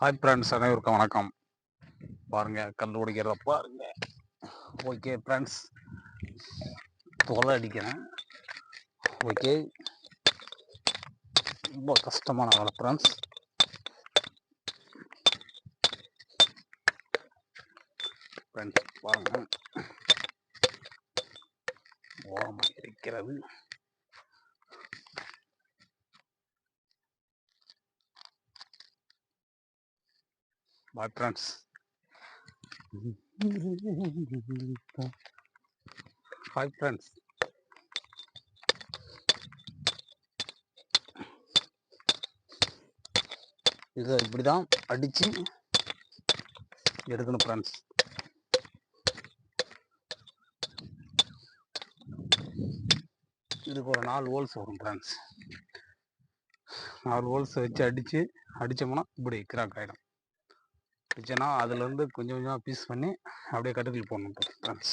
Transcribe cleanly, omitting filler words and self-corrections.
Hi friends, அனைவருக்கும் வணக்கம். பாருங்க, கல் உடைக்கிறத பாருங்க. ஓகே ஃப்ரெண்ட்ஸ், தொலை அடிக்கிறேன். ஓகே, ரொம்ப கஷ்டமான வேலை ஃப்ரெண்ட்ஸ். பாருங்க, ஓரமாக இருக்கிறது. Bye friends. ஹாய் ஃப்ரெண்ட்ஸ், இதை இப்படி தான் அடித்து எடுக்கணும் ஃப்ரெண்ட்ஸ். இதுக்கு ஒரு 4 ஹோல்ஸ் வரும் ஃப்ரெண்ட்ஸ். 4 ஹோல்ஸ் வச்சு அடித்தோம்னா இப்படி கிராக் ஆகிடும். அடிச்சோன்னா அதுலேருந்து கொஞ்சம் கொஞ்சமாக பீஸ் பண்ணி அப்படியே கட்டுக்குள் போடணும் ஃப்ரெண்ட்ஸ்.